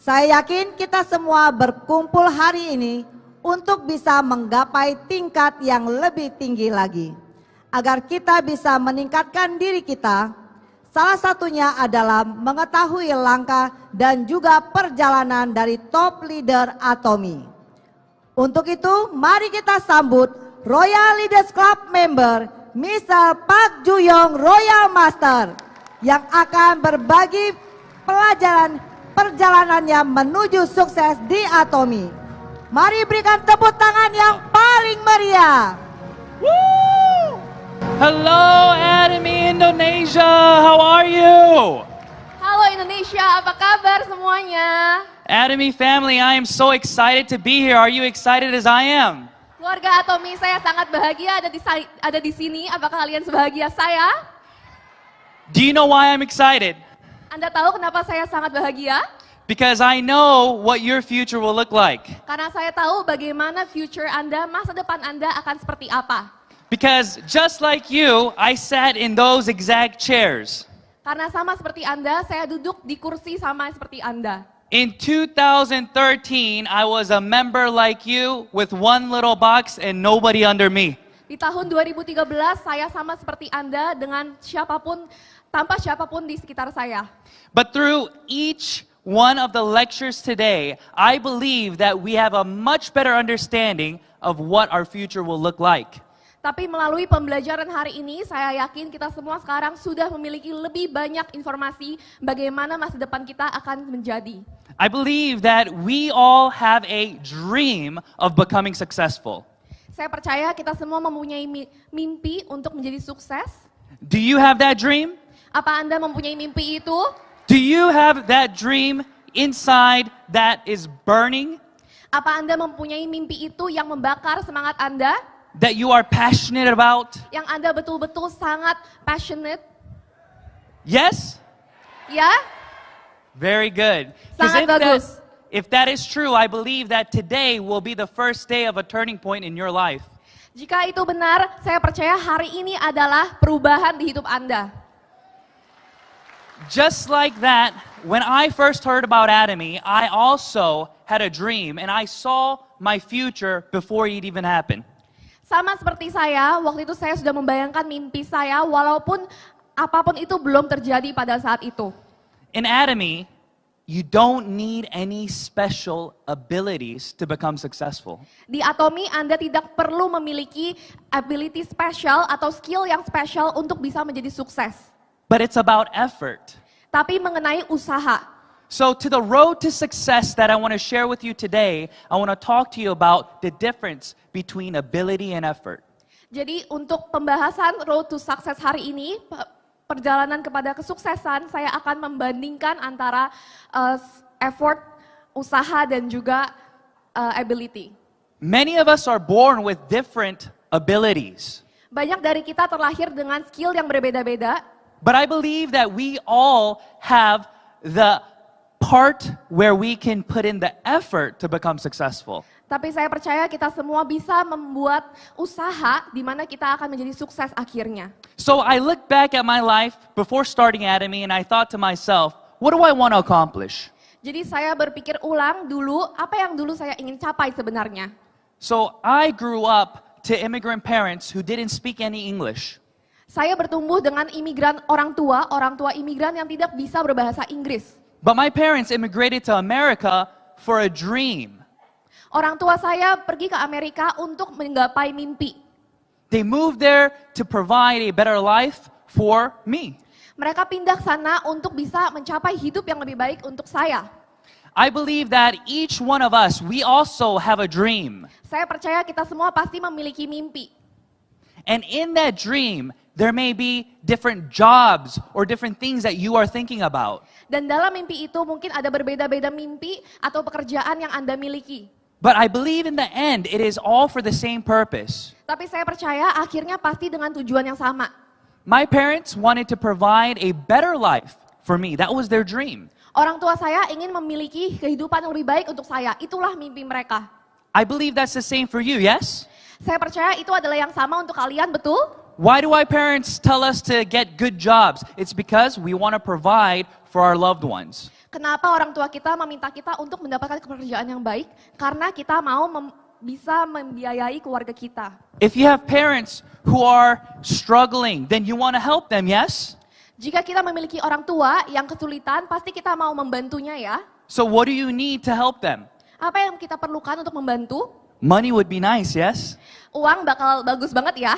Saya yakin kita semua berkumpul hari ini untuk bisa menggapai tingkat yang lebih tinggi lagi. Agar kita bisa meningkatkan diri kita, salah satunya adalah mengetahui langkah dan juga perjalanan dari top leader Atomy. Untuk itu, mari kita sambut Royal Leaders Club member Mr. Park Ju-yong Royal Master yang akan berbagi pelajaran perjalanannya menuju sukses di Atomy. Mari berikan tepuk tangan yang paling meriah. Woo! Hello, Atomy Indonesia. How are you? Halo Indonesia, apa kabar semuanya? Atomy family, I am so excited to be here. Are you excited as I am? Keluarga Atomy, saya sangat bahagia ada di sini. Apakah kalian sebahagia saya? Do you know why I'm excited? Anda tahu kenapa saya sangat bahagia? Because I know what your future will look like. Karena saya tahu bagaimana future Anda, masa depan Anda akan seperti apa. Because just like you, I sat in those exact chairs. Karena sama seperti Anda, saya duduk di kursi sama seperti Anda. In 2013, I was a member like you with one little box and nobody under me. Di tahun 2013, saya sama seperti Anda dengan tanpa siapapun di sekitar saya. But through each one of the lectures today, I believe that we have a much better understanding of what our future will look like. Tapi melalui pembelajaran hari ini, saya yakin kita semua sekarang sudah memiliki lebih banyak informasi bagaimana masa depan kita akan menjadi. I believe that we all have a dream of becoming successful. Saya percaya kita semua mempunyai mimpi untuk menjadi sukses. Do you have that dream? Apa Anda mempunyai mimpi itu? Do you have that dream inside that is burning? Apa Anda mempunyai mimpi itu yang membakar semangat Anda? That you are passionate about? Yang Anda betul-betul sangat passionate? Yes? Ya? Very good. 'Cause Sangat bagus. if that is true, I believe that today will be the first day of a turning point in your life. Jika itu benar, saya percaya hari ini adalah perubahan di hidup Anda. Just like that, when I first heard about Atomy, I also had a dream and I saw my future before it even happened. Sama seperti saya, waktu itu saya sudah membayangkan mimpi saya walaupun apapun itu belum terjadi pada saat itu. In Atomy, you don't need any special abilities to become successful. Di Atomy Anda tidak perlu memiliki ability spesial atau skill yang spesial untuk bisa menjadi sukses. But it's about effort. Tapi mengenai usaha. So to the road to success that I want to share with you today, I want to talk to you about the difference between ability and effort. Jadi untuk pembahasan road to success hari ini, perjalanan kepada kesuksesan, saya akan membandingkan antara effort, usaha dan juga ability. Many of us are born with different abilities. Banyak dari kita terlahir dengan skill yang berbeda-beda. But I believe that we all have the part where we can put in the effort to become successful. Tapi saya percaya kita semua bisa membuat usaha di mana kita akan menjadi sukses akhirnya. So I look back at my life before starting Atomy and I thought to myself, what do I want to accomplish? Jadi saya berpikir ulang dulu, apa yang dulu saya ingin capai sebenarnya. So I grew up to immigrant parents who didn't speak any English. Saya bertumbuh dengan orang tua imigran yang tidak bisa berbahasa Inggris. But my parents immigrated to America for a dream. Orang tua saya pergi ke Amerika untuk menggapai mimpi. They moved there to provide a better life for me. Mereka pindah ke sana untuk bisa mencapai hidup yang lebih baik untuk saya. I believe that each one of us, we also have a dream. Saya percaya kita semua pasti memiliki mimpi. And in that dream, there may be different jobs or different things that you are thinking about. Dan dalam mimpi itu mungkin ada berbeda-beda mimpi atau pekerjaan yang Anda miliki. But I believe in the end, it is all for the same purpose. Tapi saya percaya akhirnya pasti dengan tujuan yang sama. My parents wanted to provide a better life for me. That was their dream. Orang tua saya ingin memiliki kehidupan yang lebih baik untuk saya. Itulah mimpi mereka. I believe that's the same for you, yes? Saya percaya itu adalah yang sama untuk kalian, betul? why do our parents tell us to get good jobs? It's because we want to provide for our loved ones. Kenapa orang tua kita meminta kita untuk mendapatkan pekerjaan yang baik? Karena kita mau bisa membiayai keluarga kita. If you have parents who are struggling, then you want to help them, yes? Jika kita memiliki orang tua yang kesulitan, pasti kita mau membantunya ya. So what do you need to help them? Apa yang kita perlukan untuk membantu? Money would be nice, yes? Uang bakal bagus banget ya.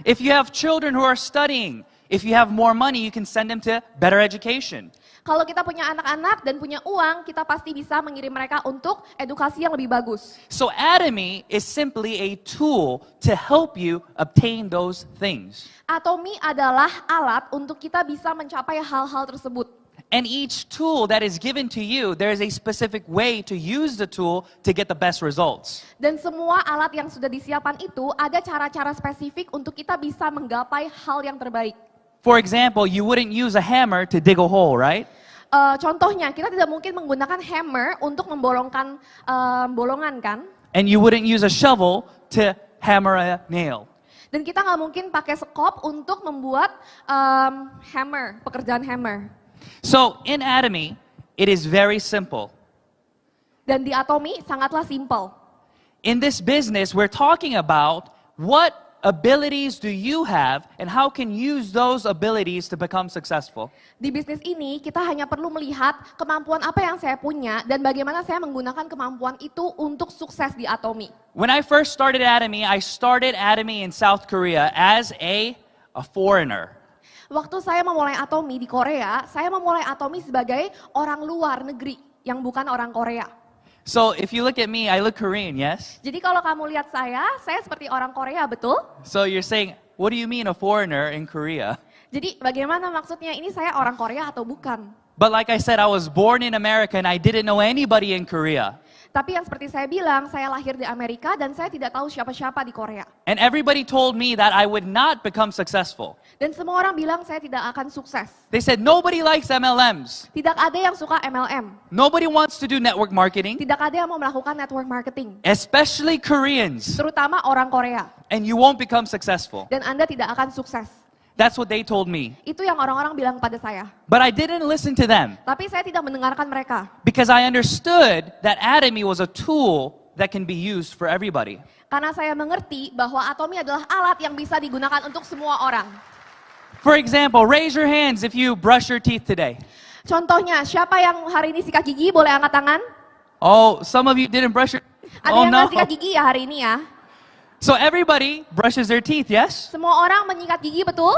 If you have children who are studying, if you have more money, you can send them to better education. Kalau kita punya anak-anak dan punya uang, kita pasti bisa mengirim mereka untuk edukasi yang lebih bagus. So Atomy is simply a tool to help you obtain those things. Atomy adalah alat untuk kita bisa mencapai hal-hal tersebut. And each tool that is given to you, there is a specific way to use the tool to get the best results. Dan semua alat yang sudah disiapkan itu ada cara-cara spesifik untuk kita bisa menggapai hal yang terbaik. For example, you wouldn't use a hammer to dig a hole, right? Contohnya, kita tidak mungkin menggunakan hammer untuk membolongkan bolongan kan? And you wouldn't use a shovel to hammer a nail. Dan kita nggak mungkin pakai sekop untuk membuat hammer, pekerjaan hammer. So in Atomy, it is very simple. Dan di Atomy sangatlah simple. In this business, we're talking about what abilities do you have and how can you use those abilities to become successful. Di bisnis ini kita hanya perlu melihat kemampuan apa yang saya punya dan bagaimana saya menggunakan kemampuan itu untuk sukses di Atomy. When I first started Atomy in South Korea as a foreigner. Waktu saya memulai Atomy di Korea, saya memulai Atomy sebagai orang luar negeri yang bukan orang Korea. So if you look at me, I look Korean, yes? Jadi kalau kamu lihat saya seperti orang Korea, betul? So you're saying, what do you mean a foreigner in Korea? Jadi bagaimana maksudnya ini saya orang Korea atau bukan? But like I said, I was born in America and I didn't know anybody in Korea. Tapi yang seperti saya bilang, saya lahir di Amerika dan saya tidak tahu siapa-siapa di Korea. And everybody told me that I would not become successful. Dan semua orang bilang saya tidak akan sukses. They said nobody likes MLMs. Tidak ada yang suka MLM. Nobody wants to do network marketing, Tidak ada yang mau melakukan network marketing. especially Koreans. Terutama orang Korea. And you won't become successful. Dan Anda tidak akan sukses. That's what they told me. Itu yang orang-orang bilang pada saya. But I didn't listen to them Tapi saya tidak mendengarkan mereka. because I understood that Atomy was a tool that can be used for everybody. Karena saya mengerti bahwa Atomy adalah alat yang bisa digunakan untuk semua orang. For example, raise your hands if you brush your teeth today. Contohnya, siapa yang hari ini sikat gigi boleh angkat tangan? Oh, some of you didn't brush your... Ada Oh yang no. nggak sikat gigi ya hari ini ya? So everybody brushes their teeth, yes? Semua orang menyikat gigi, betul?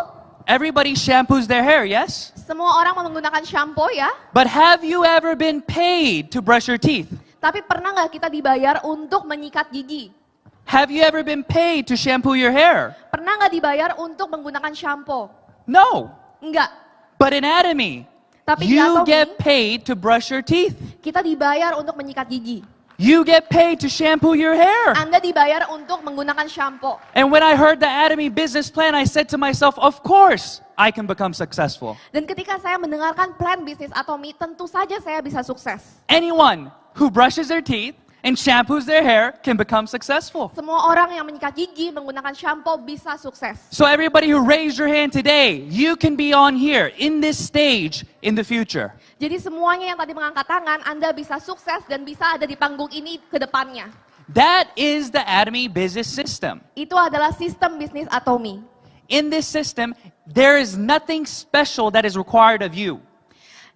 Everybody shampoos their hair, yes? Semua orang menggunakan shampoo ya? But have you ever been paid to brush your teeth? Tapi pernah nggak kita dibayar untuk menyikat gigi? Have you ever been paid to shampoo your hair? Pernah nggak dibayar untuk menggunakan shampoo? No. Enggak. But in Atomy, Tapi di you Atomy, get paid to brush your teeth. kita dibayar untuk menyikat gigi. You get paid to shampoo your hair. Anda dibayar untuk menggunakan shampoo. And when I heard the Atomy business plan, I said to myself, of course I can become successful. Dan ketika saya mendengarkan plan bisnis Atomy, tentu saja saya bisa sukses. Anyone who brushes their teeth and shampoos their hair can become successful. Semua orang yang menyikat gigi menggunakan shampoo bisa sukses. So everybody who raised your hand today, you can be on here in this stage in the future. Jadi semuanya yang tadi mengangkat tangan, Anda bisa sukses dan bisa ada di panggung ini ke depannya. That is the Atomy business system. Itu adalah sistem bisnis Atomy. In this system, there is nothing special that is required of you.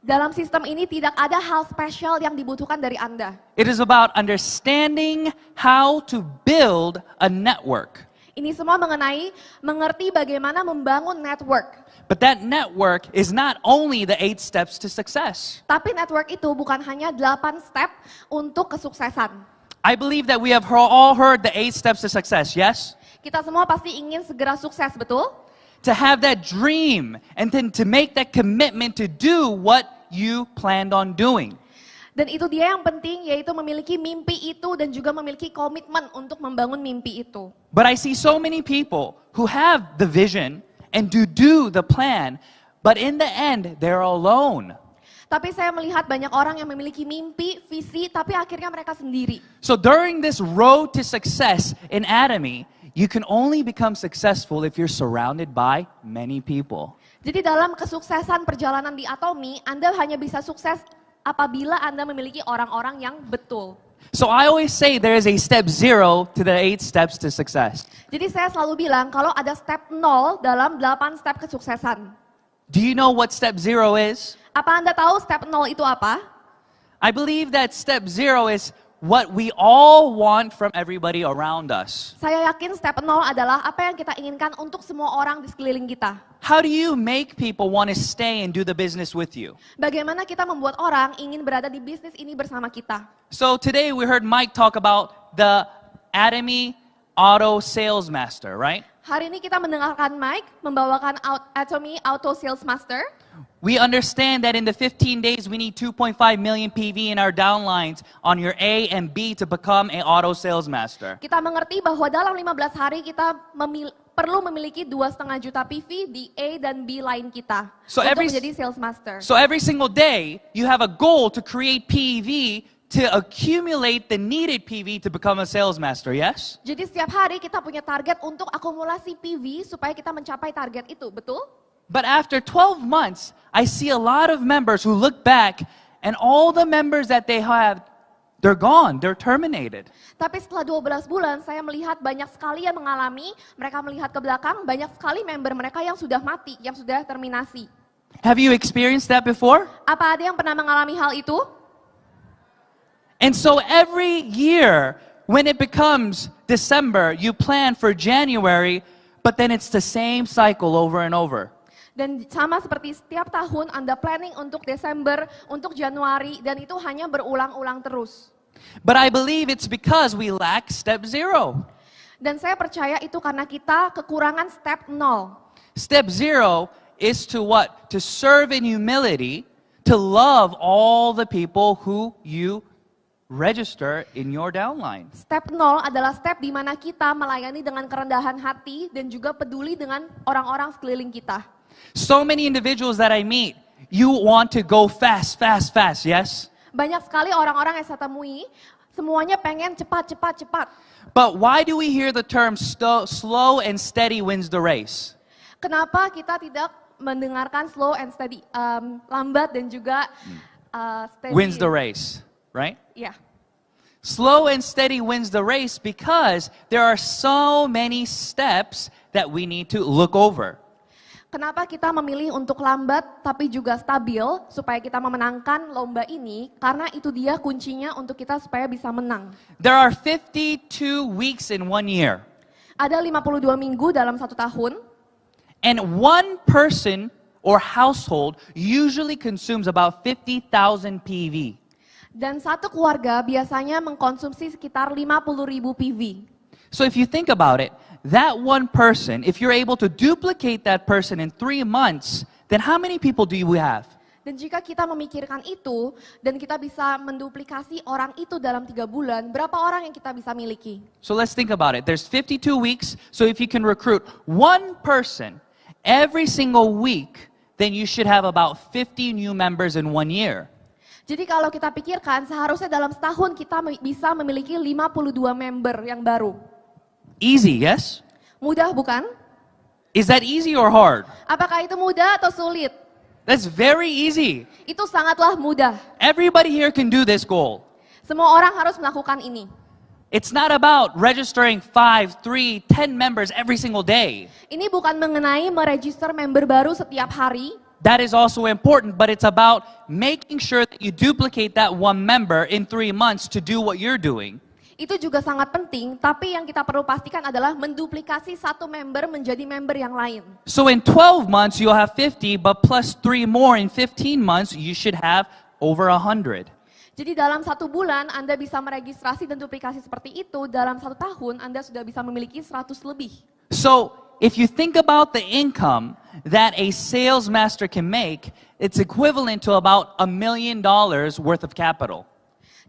Dalam sistem ini tidak ada hal spesial yang dibutuhkan dari Anda. It is about understanding how to build a network. Ini semua mengenai mengerti bagaimana membangun network. But that network is not only the 8 steps to success. Tapi network itu bukan hanya 8 step untuk kesuksesan. I believe that we have all heard the 8 steps to success, yes? Kita semua pasti ingin segera sukses, betul? To have that dream and then to make that commitment to do what you planned on doing. Dan itu dia yang penting, yaitu memiliki mimpi itu dan juga memiliki komitmen untuk membangun mimpi itu. But I see so many people who have the vision and do the plan, but in the end, they're alone. Tapi saya melihat banyak orang yang memiliki mimpi, visi, tapi akhirnya mereka sendiri. So during this road to success in Atomy, You can only become successful if you're surrounded by many people. Jadi dalam kesuksesan perjalanan di Atomi, Anda hanya bisa sukses apabila Anda memiliki orang-orang yang betul. So I always say there is a step 0 to the 8 steps to success. Jadi saya selalu bilang kalau ada step 0 dalam 8 step kesuksesan. Do you know what step 0 is? Apa Anda tahu step 0 itu apa? I believe that step 0 is what we all want from everybody around us. Saya yakin step 0 adalah apa yang kita inginkan untuk semua orang di sekeliling kita. How do you make people want to stay and do the business with you? Bagaimana kita membuat orang ingin berada di bisnis ini bersama kita. So today we heard Mike talk about the Atomy Auto Sales Master, right? Hari ini kita mendengarkan Mike membawakan Atomy Auto Sales Master. We understand that in the 15 days we need 2.5 million PV in our downlines on your A and B to become an auto sales master. Kita mengerti bahwa dalam 15 hari kita perlu memiliki 2,5 juta PV di A dan B line kita So untuk menjadi sales master. So every single day you have a goal to create PV to accumulate the needed PV to become a sales master, yes? Jadi setiap hari kita punya target untuk akumulasi PV supaya kita mencapai target itu, betul? But after 12 months, I see a lot of members who look back and all the members that they have, they're gone, they're terminated. Tapi setelah 12 bulan, saya melihat banyak sekali yang mengalami, mereka melihat ke belakang, banyak sekali member mereka yang sudah mati, yang sudah terminasi. Have you experienced that before? Apa ada yang pernah mengalami hal itu? And so every year, when it becomes December, you plan for January, but then it's the same cycle over and over. Dan sama seperti setiap tahun Anda planning untuk Desember, untuk Januari, dan itu hanya berulang-ulang terus. But I believe it's because we lack step 0. Dan saya percaya itu karena kita kekurangan step 0. Step 0 is to what? To serve in humility, to love all the people who you register in your downline. Step 0 adalah step di mana kita melayani dengan kerendahan hati dan juga peduli dengan orang-orang sekeliling kita. So many individuals that I meet, you want to go fast, fast, fast, yes? Banyak sekali orang-orang yang saya temui, semuanya pengen cepat, cepat, cepat. But why do we hear the term slow and steady wins the race? Kenapa kita tidak mendengarkan slow and steady, lambat dan juga steady? Wins the race, right? Ya. Slow and steady wins the race because there are so many steps that we need to look over. Kenapa kita memilih untuk lambat tapi juga stabil supaya kita memenangkan lomba ini? Karena itu dia kuncinya untuk kita supaya bisa menang. There are 52 weeks in 1 year. Ada 52 minggu dalam 1 tahun. And one person or household usually consumes about 50,000 PV. Dan satu keluarga biasanya mengkonsumsi sekitar 50.000 PV. So if you think about it, that one person, if you're able to duplicate that person in 3 months, then how many people do we have? Dan jika kita memikirkan itu, dan kita bisa menduplikasi orang itu dalam 3 bulan, berapa orang yang kita bisa miliki? So let's think about it. There's 52 weeks, so if you can recruit one person every single week, then you should have about 50 new members in 1 year. Jadi kalau kita pikirkan, seharusnya dalam setahun kita bisa memiliki 52 member yang baru. Easy, yes? Mudah bukan? Is that easy or hard? Apakah itu mudah atau sulit? That's very easy. Itu sangatlah mudah. Everybody here can do this goal. Semua orang harus melakukan ini. It's not about registering 5, 3, 10 members every single day. Ini bukan mengenai meregister member baru setiap hari. That is also important, but it's about making sure that you duplicate that one member in 3 months to do what you're doing. Itu juga sangat penting, tapi yang kita perlu pastikan adalah menduplikasi satu member menjadi member yang lain. So in 12 months, you'll have 50, but plus 3 more in 15 months, you should have over 100. Jadi dalam 1 bulan Anda bisa meregistrasi dan duplikasi seperti itu, dalam 1 tahun Anda sudah bisa memiliki 100 lebih. So if you think about the income that a sales master can make, it's equivalent to about $1 million worth of capital.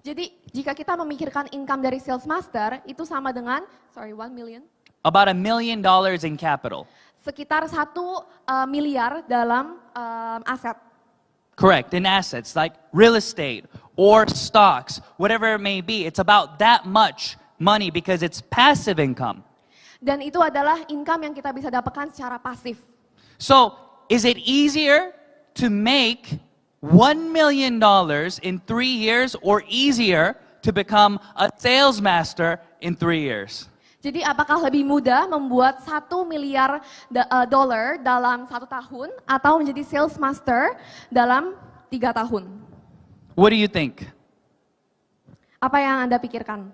Jadi jika kita memikirkan income dari sales master, itu sama dengan, 1 million. About $1 million in capital. Sekitar 1 miliar dalam aset. Correct, in assets like real estate or stocks, whatever it may be. It's about that much money because it's passive income. Dan itu adalah income yang kita bisa dapatkan secara pasif. So, is it easier to make $1 million in 3 years or easier to become a sales master in 3 years? Jadi apakah lebih mudah membuat 1 miliar dolar dalam 1 tahun atau menjadi sales master dalam 3 tahun? What do you think? Apa yang Anda pikirkan?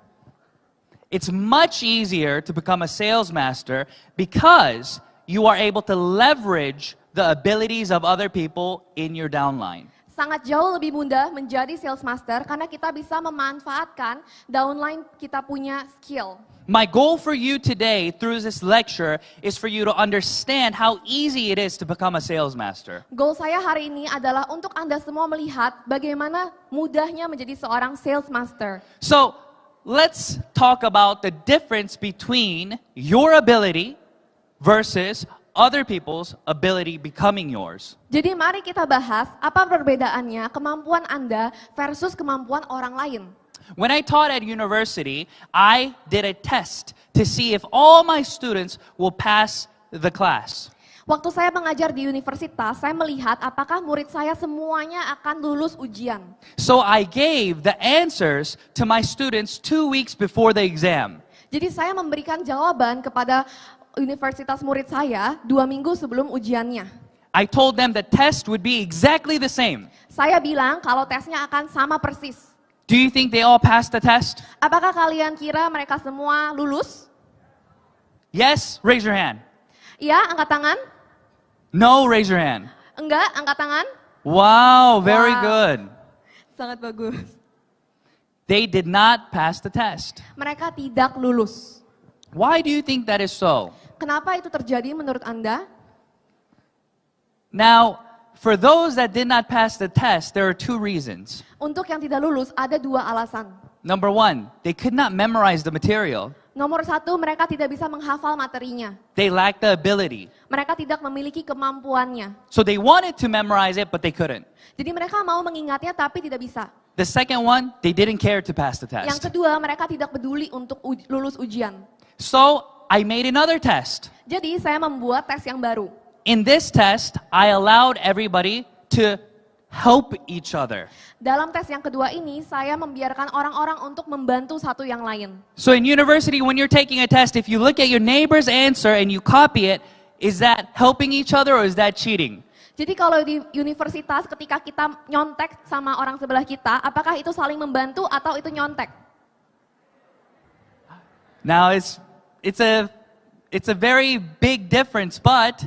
It's much easier to become a sales master because you are able to leverage the abilities of other people in your downline. Sangat jauh lebih mudah menjadi sales master karena kita bisa memanfaatkan downline kita punya skill. My goal for you today through this lecture is for you to understand how easy it is to become a sales master. Goal saya hari ini adalah untuk Anda semua melihat bagaimana mudahnya menjadi seorang sales master. So, let's talk about the difference between your ability versus other people's ability becoming yours. Jadi mari kita bahas apa perbedaannya kemampuan Anda versus kemampuan orang lain. When I taught at university, I did a test to see if all my students will pass the class. Waktu saya mengajar di universitas, saya melihat apakah murid saya semuanya akan lulus ujian. So I gave the answers to my students 2 weeks before the exam. Jadi saya memberikan jawaban kepada universitas murid saya 2 minggu sebelum ujiannya. I told them the test would be exactly the same. Saya bilang kalau tesnya akan sama persis. Do you think they all passed the test? Apakah kalian kira mereka semua lulus? Yes, raise your hand. Iya, angkat tangan. No, raise your hand. Enggak, angkat tangan. Wow, very Wow. good. Sangat bagus. They did not pass the test. Mereka tidak lulus. Why do you think that is so? Kenapa itu terjadi menurut Anda? Now, for those that did not pass the test, there are 2 reasons. Untuk yang tidak lulus ada 2 alasan. Number 1, they could not memorize the material. Nomor 1, mereka tidak bisa menghafal materinya. They lacked the ability. Mereka tidak memiliki kemampuannya. So they wanted to memorize it, but they couldn't. Jadi mereka mau mengingatnya tapi tidak bisa. The second one, they didn't care to pass the Yang test. kedua, mereka tidak peduli untuk lulus ujian. So I made another test. Jadi saya membuat tes yang baru. In this test, I allowed everybody to help each other. Dalam tes yang kedua ini, saya membiarkan orang-orang untuk membantu satu yang lain. So in university, when you're taking a test, if you look at your neighbor's answer and you copy it, is that helping each other or is that cheating? Jadi kalau di universitas ketika kita nyontek sama orang sebelah kita, apakah itu saling membantu atau itu nyontek? Now it's a very big difference, but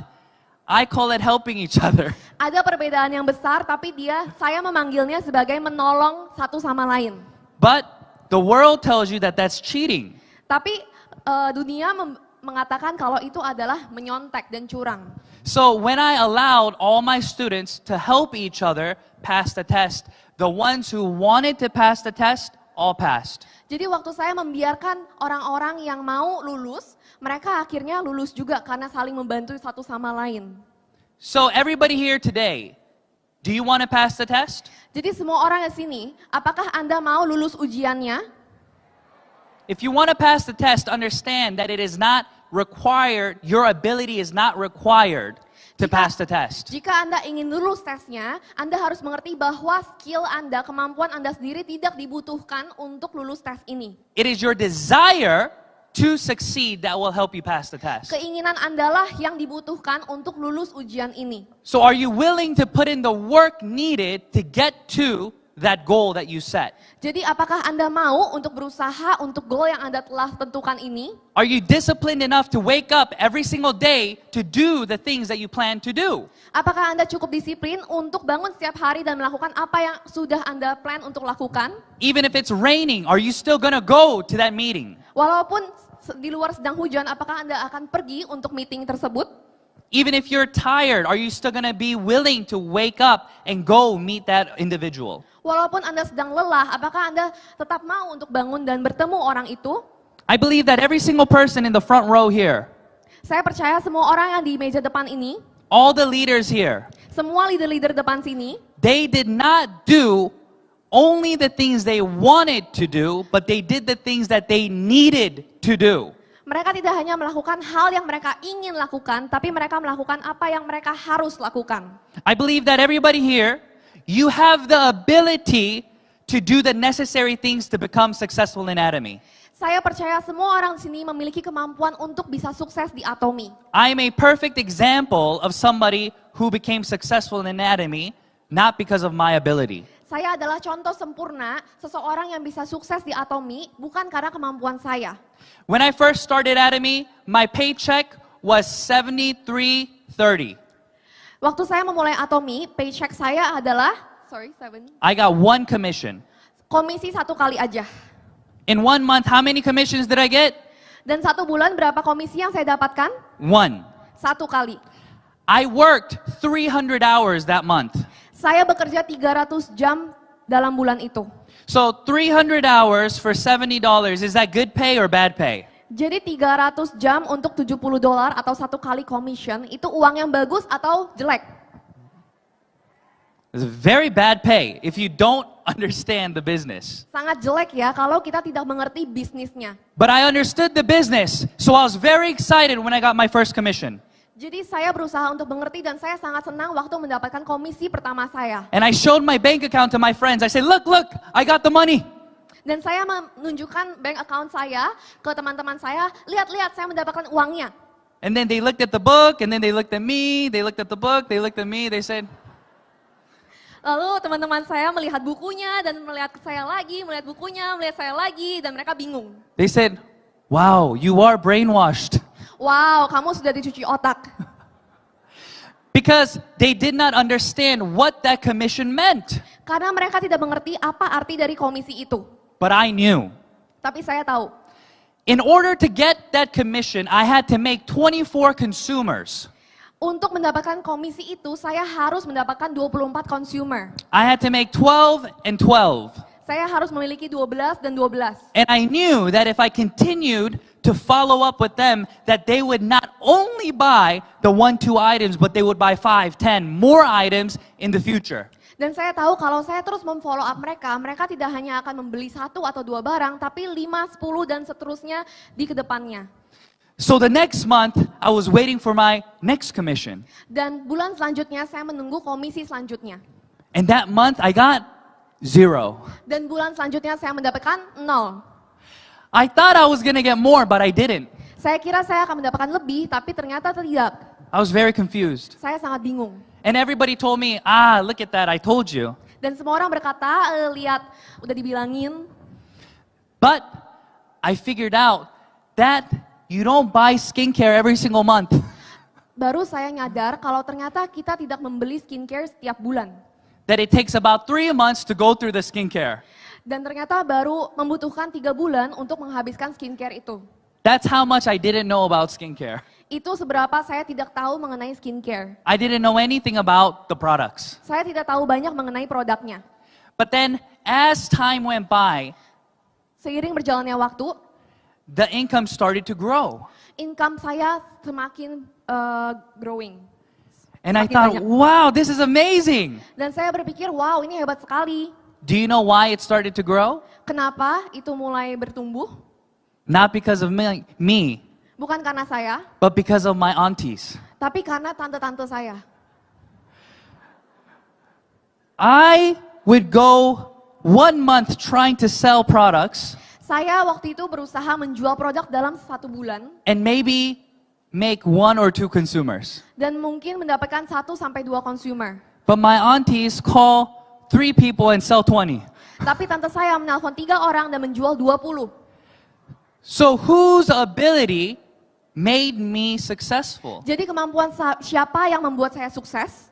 I call it helping each other. Ada perbedaan yang besar, tapi saya memanggilnya sebagai menolong satu sama lain. But the world tells you that that's cheating. Tapi dunia mengatakan kalau itu adalah menyontek dan curang. So when I allowed all my students to help each other pass the test, the ones who wanted to pass the test all passed. Jadi waktu saya membiarkan orang-orang yang mau lulus, mereka akhirnya lulus juga karena saling membantu satu sama lain. So everybody here today, do you want to pass the test? Jadi semua orang di sini, apakah Anda mau lulus ujiannya? If you want to pass the test, understand that it is not required, your ability is not required to pass the test. Jika Anda ingin lulus tesnya, Anda harus mengerti bahwa skill Anda, kemampuan Anda sendiri tidak dibutuhkan untuk lulus tes ini. It is your desire to succeed that will help you pass the test. Keinginan Anda lah yang dibutuhkan untuk lulus ujian ini. So are you willing to put in the work needed to get to that goal that you set? Jadi apakah Anda mau untuk berusaha untuk goal yang Anda telah tentukan ini? Are you disciplined enough to wake up every single day to do the things that you plan to do? Apakah Anda cukup disiplin untuk bangun setiap hari dan melakukan apa yang sudah Anda plan untuk lakukan? Even if it's raining, are you still gonna go to that meeting? Walaupun di luar sedang hujan, apakah Anda akan pergi untuk meeting tersebut? Even if you're tired, are you still gonna be willing to wake up and go meet that individual? Walaupun Anda sedang lelah, apakah Anda tetap mau untuk bangun dan bertemu orang itu? I believe that every single person in the front row here, Saya percaya semua orang yang di meja depan ini, all the leaders here, semua leader-leader depan sini, they did not do only the things they wanted to do, but they did the things that they needed to do. Mereka tidak hanya melakukan hal yang mereka ingin lakukan, tapi mereka melakukan apa yang mereka harus lakukan. I believe that everybody here, you have the ability to do the necessary things to become successful in Atomy. Saya percaya semua orang di sini memiliki kemampuan untuk bisa sukses di Atomy. I am a perfect example of somebody who became successful in Atomy, not because of my ability. Saya adalah contoh sempurna seseorang yang bisa sukses di Atomy bukan karena kemampuan saya. When I first started Atomy, my paycheck was $73.30. Waktu saya memulai Atomy, paycheck saya adalah, I got one commission. komisi 1 kali aja. In 1 month, how many commissions did I get? Dan 1 bulan berapa komisi yang saya dapatkan? 1. 1 kali. I worked 300 hours that month. Saya bekerja 300 jam dalam bulan itu. So 300 hours for $70, is that good pay or bad pay? Jadi 300 jam untuk $70 atau 1 kali commission, itu uang yang bagus atau jelek? It's a very bad pay if you don't understand the business. Sangat jelek ya kalau kita tidak mengerti bisnisnya. But I understood the business, so I was very excited when I got my first commission. Jadi saya berusaha untuk mengerti dan saya sangat senang waktu mendapatkan komisi pertama saya. And I showed my bank account to my friends. I said, look, I got the money. Dan saya menunjukkan bank account saya ke teman-teman saya, lihat-lihat saya mendapatkan uangnya. And then they looked at the book, and then they looked at me, they looked at the book, they looked at me, they said, Lalu teman-teman saya melihat bukunya dan melihat saya lagi, melihat bukunya, melihat saya lagi, dan mereka bingung. they said, wow, you are brainwashed. Wow, kamu sudah dicuci otak. Because they did not understand what that commission meant. Karena mereka tidak mengerti apa arti dari komisi itu. But I knew. Tapi saya tahu, In order to get that commission, I had to make 24 consumers. untuk mendapatkan komisi itu, saya harus mendapatkan 24 consumer. I had to make 12 and 12. Saya harus memiliki 12 dan 12. And I knew that if I continued to follow up with them, that they would not only buy the 1-2 items, but they would buy 5, 10 more items in the future. Dan saya tahu kalau saya terus memfollow up mereka, mereka tidak hanya akan membeli 1 atau 2 barang, tapi 5, 10 dan seterusnya di kedepannya. So the next month, I was waiting for my next commission. Dan bulan selanjutnya saya menunggu komisi selanjutnya. And that month, I got 0. Dan bulan selanjutnya saya mendapatkan 0. I thought I was going to get more, but I didn't. Saya kira saya akan mendapatkan lebih, tapi ternyata tidak. I was very confused. Saya sangat bingung. And everybody told me, look at that, I told you. Dan semua orang berkata, lihat, udah dibilangin. But I figured out that you don't buy skincare every single month. Baru saya nyadar kalau ternyata kita tidak membeli skincare setiap bulan. That it takes about 3 months to go through the skincare. Dan ternyata baru membutuhkan 3 bulan untuk menghabiskan skincare itu. That's how much I didn't know about skincare. Itu seberapa saya tidak tahu mengenai skincare. I didn't know anything about the products. Saya tidak tahu banyak mengenai produknya. But then, as time went by, Seiring berjalannya waktu, the income started to grow. income saya semakin growing. And I Semakin thought, banyak. wow, this is amazing. Dan saya berpikir, wow ini hebat sekali. Do you know why it started to grow? Kenapa itu mulai bertumbuh? Not because of me, Bukan karena saya, but because of my aunties. tapi karena tante-tante saya. I would go 1 month trying to sell products Saya waktu itu berusaha menjual produk dalam 1 bulan and maybe make 1 or 2 consumers. dan mungkin mendapatkan 1 sampai 2 consumer. But my aunties call 3 people and sell 20. Tapi tante saya menelpon 3 orang dan menjual 20. So whose ability made me successful? Jadi kemampuan siapa yang membuat saya sukses?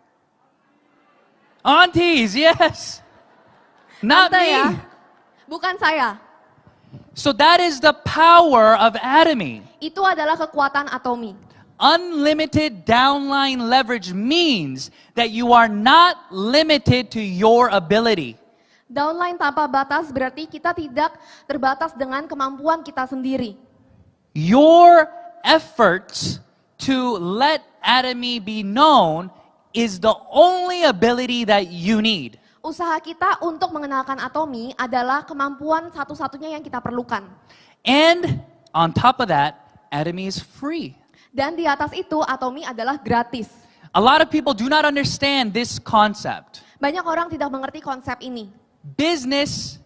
Aunties, yes. Not Tante ya, me. bukan saya. So that is the power of Atomy. Itu adalah kekuatan Atomy. Unlimited downline leverage means that you are not limited to your ability. Downline tanpa batas berarti kita tidak terbatas dengan kemampuan kita sendiri. Your efforts to let Atomy be known is the only ability that you need. Usaha kita untuk mengenalkan Atomy adalah kemampuan satu-satunya yang kita perlukan. And on top of that, Atomy is free. Dan di atas itu Atomy adalah gratis. A lot of people do not understand this concept. Banyak orang tidak mengerti konsep ini. Business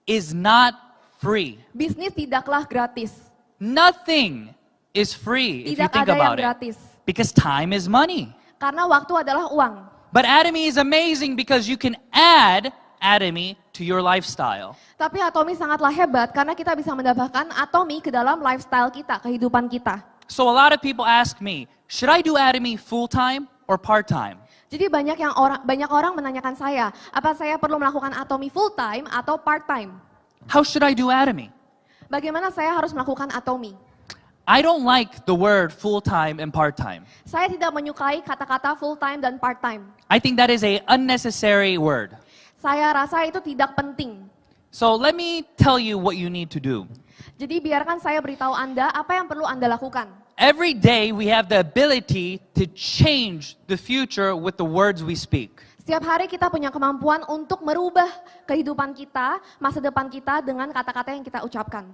is not free. Bisnis tidaklah gratis. Nothing is free if you Tidak think ada yang about it. gratis. Because time is money. Karena waktu adalah uang. But Atomy is amazing because you can add Atomy to your lifestyle. Tapi Atomy sangatlah hebat karena kita bisa menambahkan Atomy ke dalam lifestyle kita, kehidupan kita. So a lot of people ask me, should I do Atomy full-time or part-time? Jadi banyak orang menanyakan saya, apa saya perlu melakukan Atomy full time atau part time? How should I do Atomy? Bagaimana saya harus melakukan Atomy? I don't like the word full-time and part-time. Saya tidak menyukai kata-kata full time dan part time. I think that is a unnecessary word. Saya rasa itu tidak penting. So let me tell you what you need to do. Jadi biarkan saya beritahu Anda apa yang perlu Anda lakukan. Every day we have the ability to change the future with the words we speak. Setiap hari kita punya kemampuan untuk merubah kehidupan kita, masa depan kita dengan kata-kata yang kita ucapkan.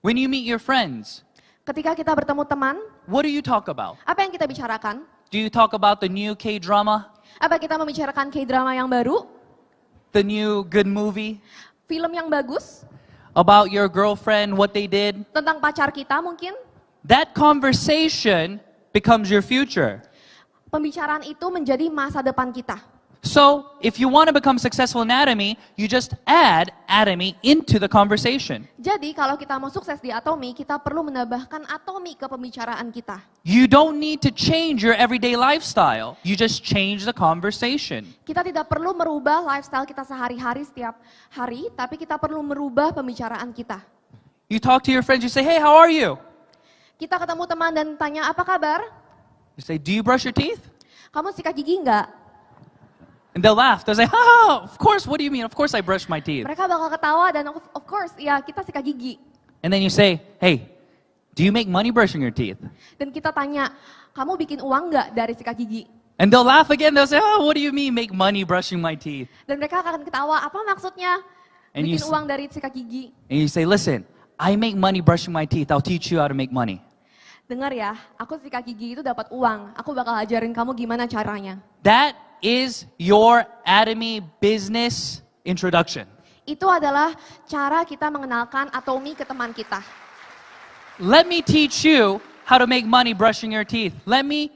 When you meet your friends, Ketika kita bertemu teman, what do you talk about? apa yang kita bicarakan? Do you talk about the new K-drama? Apa kita membicarakan K-drama yang baru? The new good movie? Film yang bagus? About your girlfriend, what they did? Tentang pacar kita mungkin? That conversation becomes your future. Pembicaraan itu menjadi masa depan kita. So, if you want to become successful in Atomy, you just add Atomy into the conversation. Jadi kalau kita mau sukses di Atomy, kita perlu menambahkan Atomy ke pembicaraan kita. You don't need to change your everyday lifestyle. You just change the conversation. Kita tidak perlu merubah lifestyle kita sehari-hari setiap hari, tapi kita perlu merubah pembicaraan kita. You talk to your friends, you say, hey, how are you? Kita ketemu teman dan tanya, apa kabar? You say, do you brush your teeth? Kamu sikat gigi enggak? And they'll laugh. They'll say, oh, of course, what do you mean? Of course I brush my teeth. Mereka bakal ketawa dan of course, ya kita sikat gigi. And then you say, hey, do you make money brushing your teeth? Dan kita tanya, kamu bikin uang enggak dari sikat gigi? And they'll laugh again. They'll say, oh, what do you mean make money brushing my teeth? Dan mereka akan ketawa, apa maksudnya And you bikin s- uang dari sikat gigi? And you say, listen, I make money brushing my teeth. I'll teach you how to make money. Dengar ya, aku sikat gigi itu dapat uang. Aku bakal ajarin kamu gimana caranya. That is your Atomy business introduction. Itu adalah cara kita mengenalkan Atomy ke teman kita. Let me teach you how to make money brushing your teeth. Let me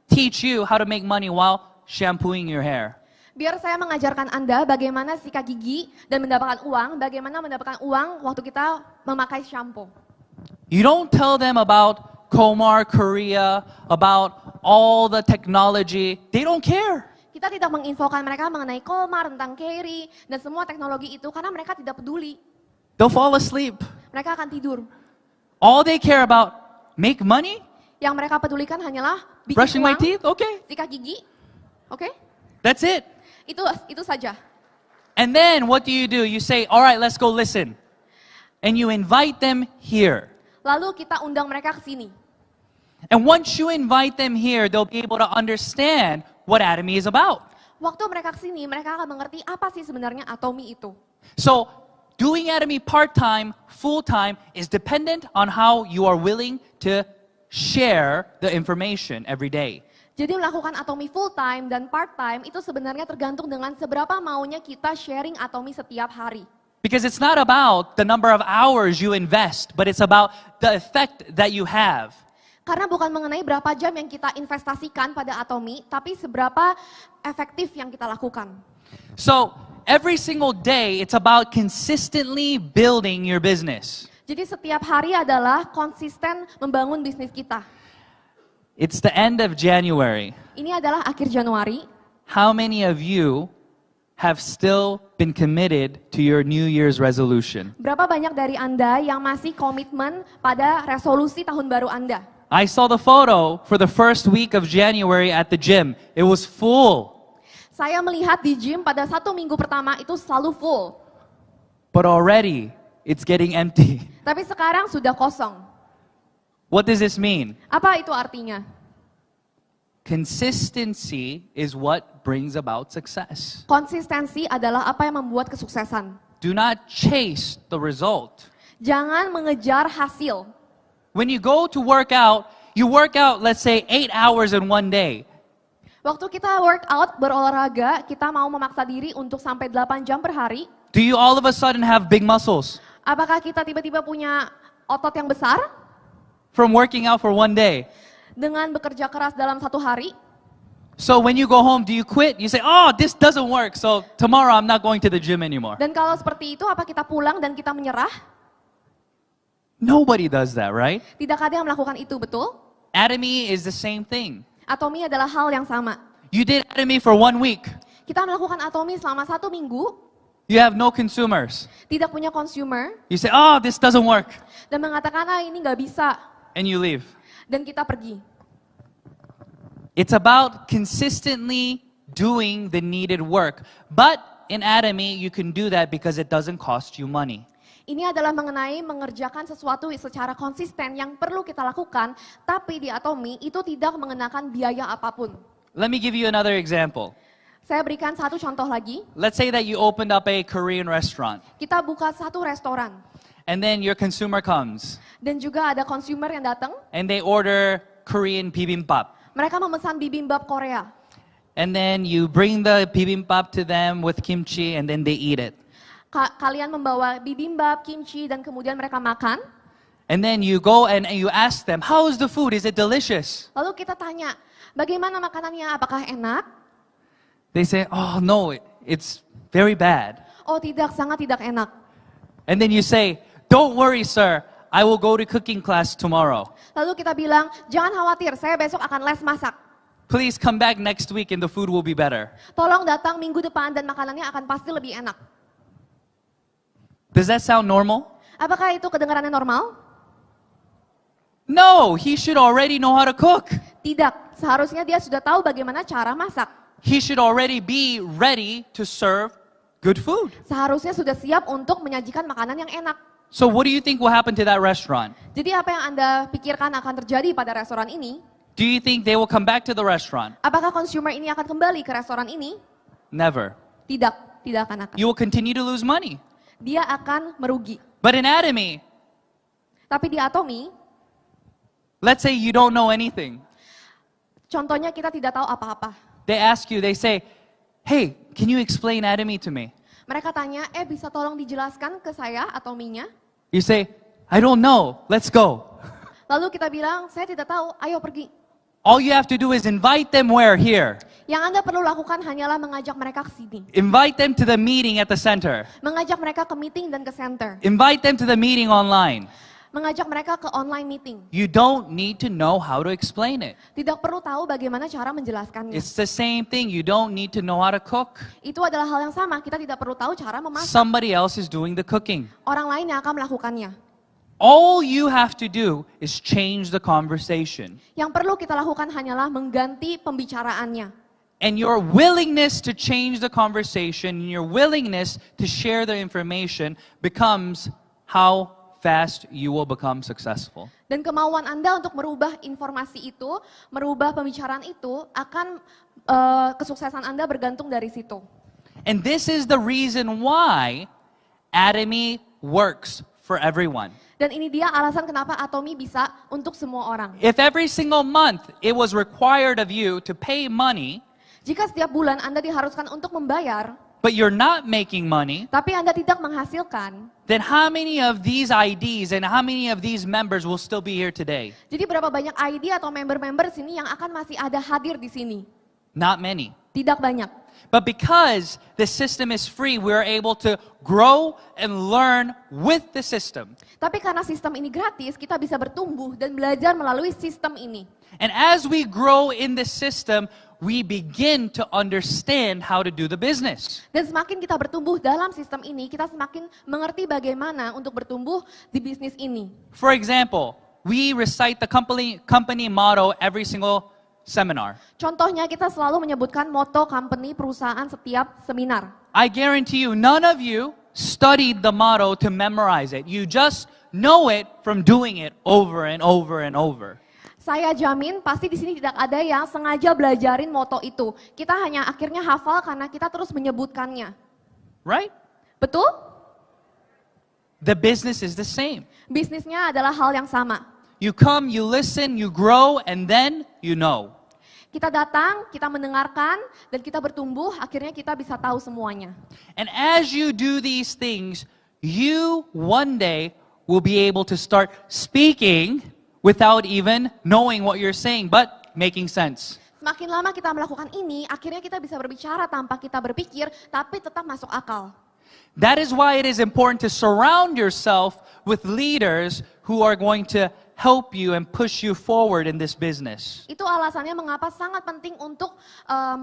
teach you how to make money while shampooing your hair. Biar saya mengajarkan Anda bagaimana sikat gigi dan mendapatkan uang, bagaimana mendapatkan uang waktu kita memakai shampoo. You don't tell them about Komar, Korea, about all the technology. They don't care. Kita tidak menginfokan mereka mengenai Komar, tentang Kerry, dan semua teknologi itu karena mereka tidak peduli. They'll fall asleep. Mereka akan tidur. All they care about, make money, Yang mereka pedulikan hanyalah bikin brushing my uang, teeth, okay. sikat gigi, oke? That's it. Itu saja. And then what do? You say, all right, let's go listen. And you invite them here. Lalu kita undang mereka ke sini. And once you invite them here, they'll be able to understand what Atomy is about. Waktu mereka ke sini, mereka akan mengerti apa sih sebenarnya Atomy itu. So, doing Atomy part-time, full-time is dependent on how you are willing to share the information every day. Jadi melakukan Atomy full time dan part time itu sebenarnya tergantung dengan seberapa maunya kita sharing Atomy setiap hari. Because it's not about the number of hours you invest, but it's about the effect that you have. Karena bukan mengenai berapa jam yang kita investasikan pada Atomy, tapi seberapa efektif yang kita lakukan. So, every single day, it's about consistently building your business. Jadi setiap hari adalah konsisten membangun bisnis kita. It's the end of January. Ini adalah akhir Januari. How many of you have still been committed to your New Year's resolution? Berapa banyak dari Anda yang masih komitmen pada resolusi tahun baru Anda? I saw the photo for the first week of January at the gym. It was full. Saya melihat di gym pada 1 minggu pertama itu selalu full. But already, it's getting empty. Tapi sekarang sudah kosong. What does this mean? Apa itu artinya? Consistency is what brings about success. Konsistensi adalah apa yang membuat kesuksesan. Do not chase the result. Jangan mengejar hasil. When you go to work out, let's say 8 hours in one day. Waktu kita workout, berolahraga, kita mau memaksa diri untuk sampai 8 jam per hari. Do you all of a sudden have big muscles Apakah kita tiba-tiba punya otot yang besar from working out for one day? dengan bekerja keras dalam satu hari? So when you go home, do you quit? You say, oh, this doesn't work, so tomorrow I'm not going to the gym anymore. Dan kalau seperti itu, apa kita pulang dan kita menyerah? Nobody does that, right? Tidak ada yang melakukan itu, betul? Atomy is the same thing. Atomi adalah hal yang sama. You did Atomy for 1 week. Kita melakukan atomi selama 1 minggu, You have no consumers. tidak punya consumer, You say, oh, this doesn't work. dan mengatakan, ini nggak bisa, And you leave. dan kita pergi. It's about consistently doing the needed work. But in Atomy, you can do that because it doesn't cost you money. Ini adalah mengenai mengerjakan sesuatu secara konsisten yang perlu kita lakukan, tapi di atomi itu tidak mengenakan biaya apapun. Let me give you another example. Saya berikan satu contoh lagi. Let's say that you opened up a Korean restaurant, Kita buka satu restoran, and then your consumer comes, dan juga ada consumer yang datang, and they order Korean bibimbap. mereka memesan bibimbap Korea. And then you bring the bibimbap to them with kimchi, and then they eat it. Kalian membawa bibimbap, kimchi, dan kemudian mereka makan. And then you go and you ask them, how is the food? Is it delicious? Lalu kita tanya, bagaimana makanannya? Apakah enak? They say, oh no, it's very bad. Oh tidak, sangat tidak enak. And then you say, don't worry, sir. I will go to cooking class tomorrow. Lalu kita bilang, jangan khawatir, saya besok akan les masak. Please come back next week and the food will be better. Tolong datang minggu depan dan makanannya akan pasti lebih enak. Does that sound normal? Apakah itu kedengarannya normal? No, he should already know how to cook. Tidak, seharusnya dia sudah tahu bagaimana cara masak. He should already be ready to serve good food. Seharusnya sudah siap untuk menyajikan makanan yang enak. So what do you think will happen to that restaurant? Jadi apa yang Anda pikirkan akan terjadi pada restoran ini? Do you think they will come back to the restaurant? Apakah consumer ini akan kembali ke restoran ini? Never. Tidak, tidak akan. You will continue to lose money. Dia akan merugi. But in Atomy, Tapi di atomi, let's say you don't know anything. contohnya kita tidak tahu apa-apa. They ask you, they say, hey, can you explain Atomy to me? Mereka tanya, bisa tolong dijelaskan ke saya atominya? You say, I don't know, let's go. Lalu kita bilang, saya tidak tahu, ayo pergi. All you have to do is invite them where? Here. Yang Anda perlu lakukan hanyalah mengajak mereka ke sini. Invite them to the meeting at the center. Mengajak mereka ke meeting dan ke center. Invite them to the meeting online. Mengajak mereka ke online meeting. You don't need to know how to explain it. Tidak perlu tahu bagaimana cara menjelaskannya. It's the same thing. You don't need to know how to cook. Itu adalah hal yang sama, kita tidak perlu tahu cara memasak. Somebody else is doing the cooking. Orang lain yang akan melakukannya. All you have to do is change the conversation. Yang perlu kita lakukan hanyalah mengganti pembicaraannya. And your willingness to change the conversation, your willingness to share the information becomes how fast you will become successful. Dan kemauan Anda untuk merubah informasi itu, merubah pembicaraan itu, akan kesuksesan Anda bergantung dari situ. And this is the reason why Atomy works for everyone. Dan ini dia alasan kenapa atomi bisa untuk semua orang. If every single month it was required of you to pay money, Jika setiap bulan Anda diharuskan untuk membayar, but you're not making money, tapi Anda tidak menghasilkan, then how many of these IDs and how many of these members will still be here today? jadi berapa banyak ID atau member-member sini yang akan masih ada hadir di sini? Not many. Tidak banyak. But because the system is free, we are able to grow and learn with the system. Tapi karena sistem ini gratis, kita bisa bertumbuh dan belajar melalui sistem ini. And as we grow in the system, we begin to understand how to do the business. Dan semakin kita bertumbuh dalam sistem ini, kita semakin mengerti bagaimana untuk bertumbuh di bisnis ini. For example, we recite the company motto every single seminar. Contohnya kita selalu menyebutkan moto company perusahaan setiap seminar. I guarantee you, none of you studied the motto to memorize it. You just know it from doing it over and over and over. Saya jamin pasti di sini tidak ada yang sengaja belajarin moto itu. Kita hanya akhirnya hafal karena kita terus menyebutkannya. Right? Betul? The business is the same. Bisnisnya adalah hal yang sama. you come, you listen, you grow, and then you know. Kita datang, kita mendengarkan, dan kita bertumbuh, akhirnya kita bisa tahu semuanya. And as you do these things, you one day will be able to start speaking without even knowing what you're saying, but making sense. Semakin lama kita melakukan ini, akhirnya kita bisa berbicara tanpa kita berpikir, tapi tetap masuk akal. That is why it is important to surround yourself with leaders who are going to help you and push you forward in this business. Itu alasannya mengapa sangat penting untuk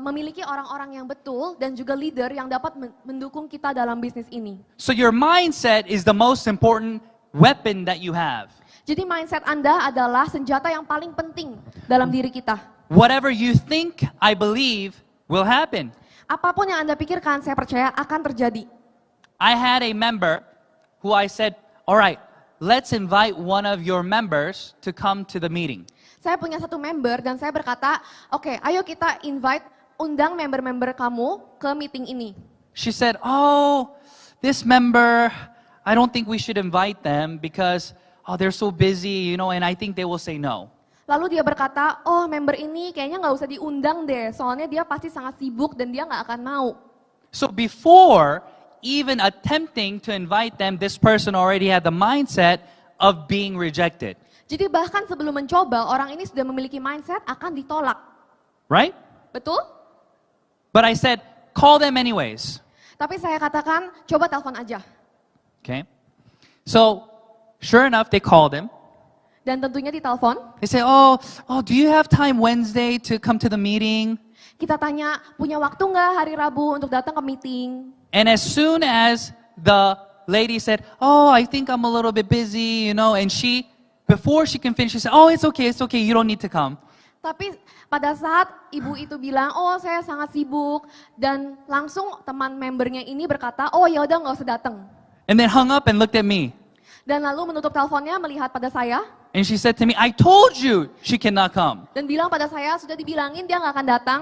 memiliki orang-orang yang betul dan juga leader yang dapat mendukung kita dalam bisnis ini. So your mindset is the most important weapon that you have. Jadi mindset Anda adalah senjata yang paling penting dalam diri kita. Whatever you think, I believe, will happen. Apapun yang Anda pikirkan, saya percaya akan terjadi. I had a member who I said, all right, let's invite one of your members to come to the meeting. Saya punya satu member dan saya berkata, oke, ayo kita undang member-member kamu ke meeting ini. She said, oh, this member, I don't think we should invite them because they're so busy, and I think they will say no. Lalu dia berkata, oh member ini kayaknya nggak usah diundang deh, soalnya dia pasti sangat sibuk dan dia nggak akan mau. So before even attempting to invite them, this person already had the mindset of being rejected. Jadi bahkan sebelum mencoba, orang ini sudah memiliki mindset akan ditolak. Right? Betul? But I said, call them anyways. Tapi saya katakan, coba telepon aja. Okay? So, sure enough, they called him. Dan tentunya ditelepon. They say, oh, do you have time Wednesday to come to the meeting? Kita tanya, punya waktu nggak hari Rabu untuk datang ke meeting? And as soon as the lady said, oh, I think I'm a little bit busy, and before she can finish, she said, oh, it's okay, you don't need to come. Tapi pada saat ibu itu bilang, oh saya sangat sibuk, dan langsung teman membernya ini berkata, oh ya udah nggak usah datang. And then hung up and looked at me. Dan lalu menutup teleponnya melihat pada saya. And she said to me, I told you she cannot come. Dan bilang pada saya, sudah dibilangin dia nggak akan datang.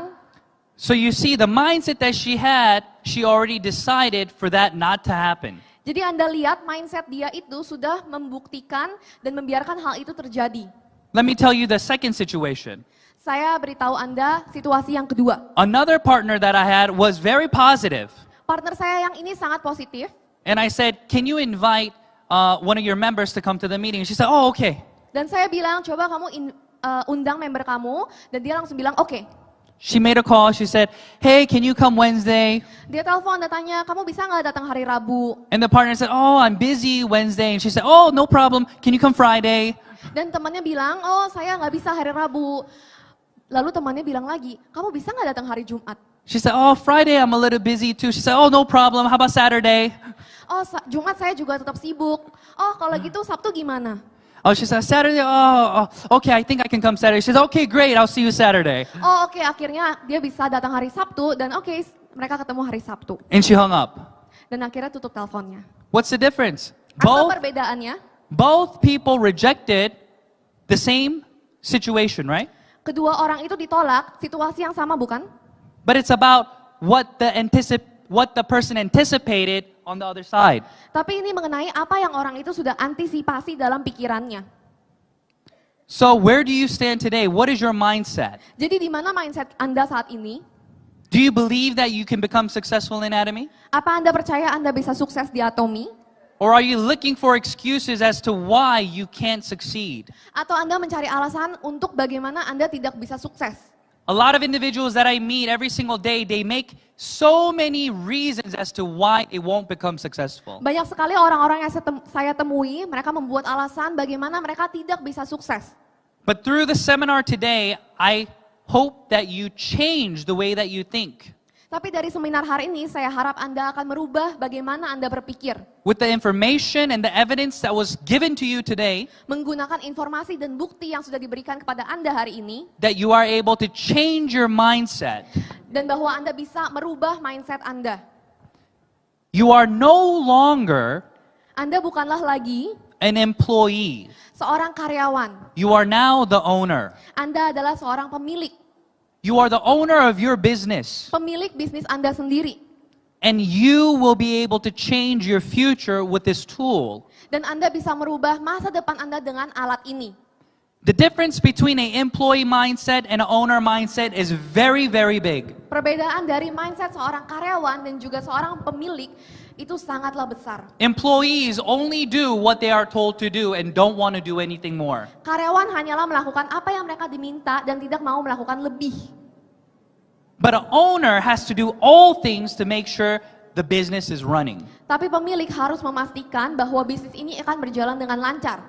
So you see, the mindset that she had, she already decided for that not to happen. Jadi Anda lihat mindset dia itu sudah membuktikan dan membiarkan hal itu terjadi. Let me tell you the second situation. Saya beritahu Anda situasi yang kedua. Another partner that I had was very positive. Partner saya yang ini sangat positif. And I said, can you invite one of your members to come to the meeting? And she said, oh, okay. Dan saya bilang, coba kamu undang member kamu. Dan dia langsung bilang, oke. She made a call. She said, hey, can you come Wednesday? Dia telepon dan tanya, kamu bisa nggak datang hari Rabu? And the partner said, oh, I'm busy Wednesday. And she said, oh, no problem. Can you come Friday? Dan temannya bilang, oh saya nggak bisa hari Rabu. Lalu temannya bilang lagi, kamu bisa nggak datang hari Jumat? She said, oh, Friday I'm a little busy too. She said, oh, no problem. How about Saturday? Oh Jumat saya juga tetap sibuk. Oh kalau gitu Sabtu gimana? Oh, she said, Saturday, okay, I think I can come Saturday. She said, okay, great, I'll see you Saturday. Oh oke, akhirnya dia bisa datang hari Sabtu dan oke, mereka ketemu hari Sabtu. And she hung up. Dan akhirnya tutup teleponnya. What's the difference? Apa perbedaannya? Both people rejected the same situation, right? Kedua orang itu ditolak, situasi yang sama bukan? But it's about what the person anticipated on the other side. Tapi ini mengenai apa yang orang itu sudah antisipasi dalam pikirannya. So where do you stand today? What is your mindset? Jadi di mana mindset Anda saat ini? Do you believe that you can become successful in Atomy? Apa Anda percaya Anda bisa sukses di Atomy? Or are you looking for excuses as to why you can't succeed? Atau Anda mencari alasan untuk bagaimana Anda tidak bisa sukses? A lot of individuals that I meet every single day, they make so many reasons as to why they won't become successful. Banyak sekali orang-orang yang saya temui, mereka membuat alasan bagaimana mereka tidak bisa sukses. But through the seminar today, I hope that you change the way that you think. Tapi dari seminar hari ini, saya harap Anda akan merubah bagaimana Anda berpikir. With the information and the evidence that was given to you today, Menggunakan informasi dan bukti yang sudah diberikan kepada Anda hari ini, that you are able to change your mindset. dan bahwa Anda bisa merubah mindset Anda. You are no longer Anda bukanlah lagi an employee. seorang karyawan. You are now the owner. Anda adalah seorang pemilik. You are the owner of your business. Pemilik bisnis Anda sendiri. And you will be able to change your future with this tool. Dan Anda bisa merubah masa depan Anda dengan alat ini. The difference between an employee mindset and an owner mindset is very, very big. Perbedaan dari mindset seorang karyawan dan juga seorang pemilik itu sangatlah besar. Employees only do what they are told to do and don't want to do anything more. Karyawan hanyalah melakukan apa yang mereka diminta dan tidak mau melakukan lebih. But an owner has to do all things to make sure the business is running. Tapi pemilik harus memastikan bahwa bisnis ini akan berjalan dengan lancar.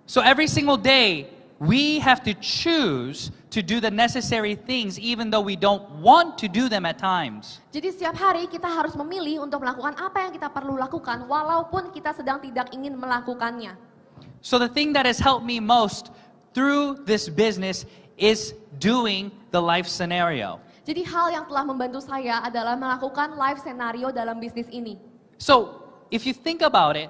So every single day, we have to choose to do the necessary things even though we don't want to do them at times. Jadi setiap hari kita harus memilih untuk melakukan apa yang kita perlu lakukan walaupun kita sedang tidak ingin melakukannya. So the thing that has helped me most through this business is doing the life scenario. Jadi hal yang telah membantu saya adalah melakukan live scenario dalam bisnis ini. So if you think about it,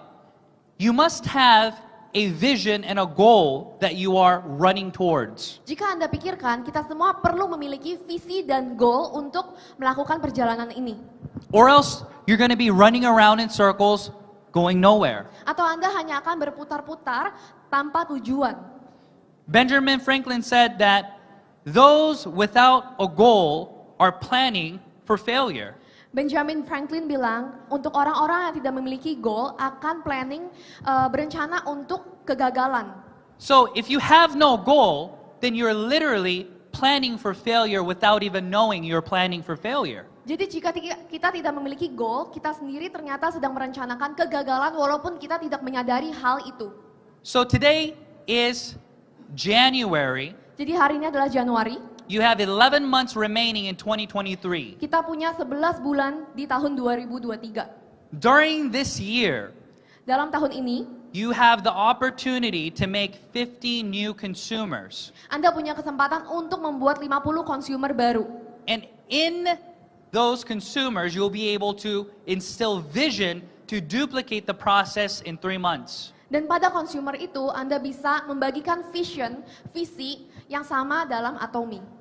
you must have a vision and a goal that you are running towards. Jika Anda pikirkan, kita semua perlu memiliki visi dan goal untuk melakukan perjalanan ini. Or else you're going to be running around in circles going nowhere. Atau Anda hanya akan berputar-putar tanpa tujuan. Benjamin Franklin said that those without a goal are planning for failure. Benjamin Franklin bilang, untuk orang-orang yang tidak memiliki goal akan planning, berencana untuk kegagalan. So if you have no goal, then you're literally planning for failure without even knowing you're planning for failure. Jadi jika kita tidak memiliki goal, kita sendiri ternyata sedang merencanakan kegagalan walaupun kita tidak menyadari hal itu. So today is January. Jadi hari ini adalah Januari. You have 11 months remaining in 2023. Kita punya 11 bulan di tahun 2023. During this year, Dalam tahun ini, you have the opportunity to make 50 new consumers. Anda punya kesempatan untuk membuat 50 consumer baru. And in those consumers, you'll be able to instill vision to duplicate the process in 3 months. Dan pada consumer itu, Anda bisa membagikan visi yang sama dalam Atomi.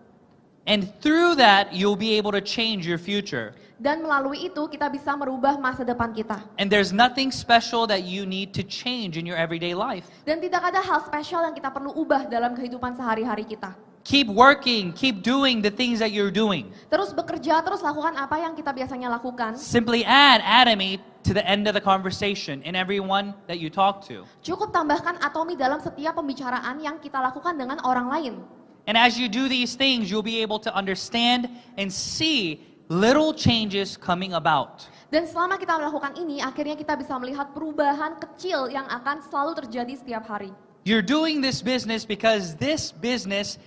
And through that, you'll be able to change your future. Dan melalui itu, kita bisa merubah masa depan kita. And there's nothing special that you need to change in your everyday life. Dan tidak ada hal spesial yang kita perlu ubah dalam kehidupan sehari-hari kita. Keep working, keep doing the things that you're doing. Terus bekerja, terus lakukan apa yang kita biasanya lakukan. Simply add Atomy to the end of the conversation in everyone that you talk to. Cukup tambahkan Atomi dalam setiap pembicaraan yang kita lakukan dengan orang lain. And as you do these things, you'll be able to understand and see little changes coming about. Dan selama kita melakukan ini, akhirnya kita bisa melihat perubahan kecil yang akan selalu terjadi setiap hari. You're doing this business because this business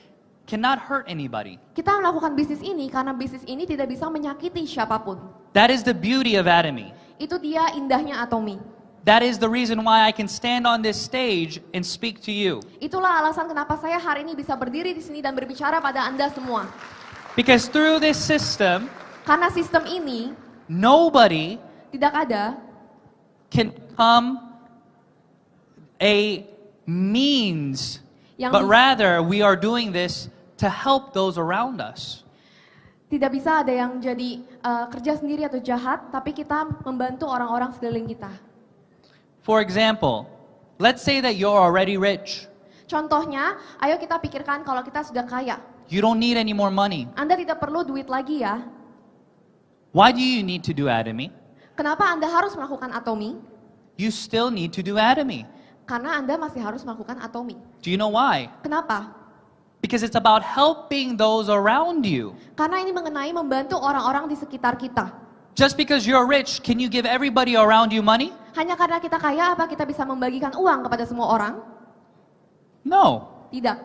cannot hurt anybody. Kita melakukan bisnis ini karena bisnis ini tidak bisa menyakiti siapapun. That is the beauty of Atomy. Itu dia indahnya Atomi. That is the reason why I can stand on this stage and speak to you. Itulah alasan kenapa saya hari ini bisa berdiri di sini dan berbicara pada Anda semua. Because through this system, Karena sistem ini nobody tidak ada can become a means, Yang but rather we are doing this to help those around us. tidak bisa ada yang jadi kerja sendiri atau jahat, tapi kita membantu orang-orang sekeliling kita. For example, let's say that you're already rich. Contohnya, ayo kita pikirkan kalau kita sudah kaya. You don't need any more money. Anda tidak perlu duit lagi ya. Why do you need to do Atomy? Kenapa Anda harus melakukan Atomi? You still need to do Atomy. Karena Anda masih harus melakukan Atomi. Do you know why? Kenapa? Because it's about helping those around you. Karena ini mengenai membantu orang-orang di sekitar kita. Just because you're rich, can you give everybody around you money? Hanya karena kita kaya, apa kita bisa membagikan uang kepada semua orang? No. Tidak.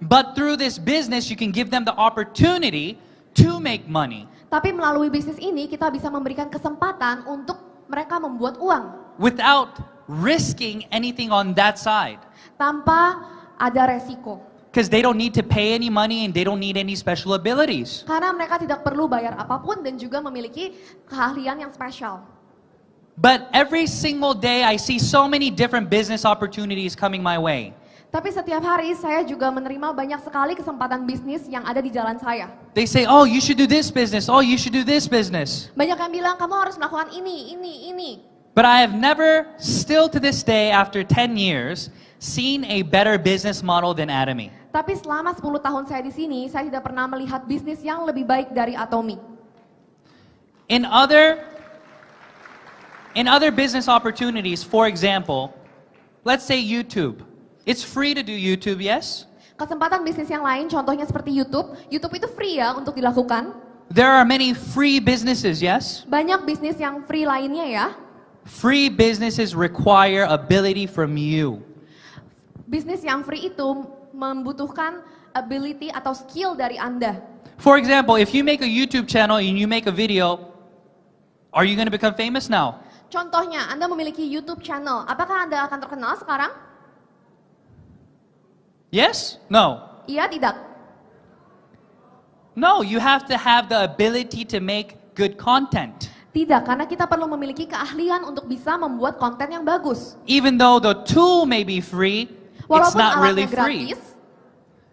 But through this business, you can give them the opportunity to make money Tapi melalui bisnis ini, kita bisa memberikan kesempatan untuk mereka membuat uang. without risking anything on that side. Tanpa ada resiko. Because they don't need to pay any money and they don't need any special abilities. Karena mereka tidak perlu bayar apapun dan juga memiliki keahlian yang spesial. But every single day, I see so many different business opportunities coming my way. Tapi setiap hari saya juga menerima banyak sekali kesempatan bisnis yang ada di jalan saya. They say, oh, you should do this business. Oh, you should do this business. Banyak yang bilang, kamu harus melakukan ini. But I have never, still to this day, after 10 years, seen a better business model than Atomy. Tapi selama 10 tahun saya di sini, saya tidak pernah melihat bisnis yang lebih baik dari Atomy. In other business opportunities, for example, let's say YouTube. It's free to do YouTube, yes? Kesempatan bisnis yang lain, contohnya seperti YouTube. YouTube itu free ya untuk dilakukan. There are many free businesses, yes? Banyak bisnis yang free lainnya ya. Free businesses require ability from you. Bisnis yang free itu membutuhkan ability atau skill dari Anda. For example, if you make a YouTube channel and you make a video, are you going to become famous now? Contohnya, Anda memiliki YouTube channel. Apakah Anda akan terkenal sekarang? Yes? No. Iya, tidak. No, you have to have the ability to make good content. Tidak, karena kita perlu memiliki keahlian untuk bisa membuat konten yang bagus. Even though the tool may be free, it's Walaupun not really alatnya free. gratis,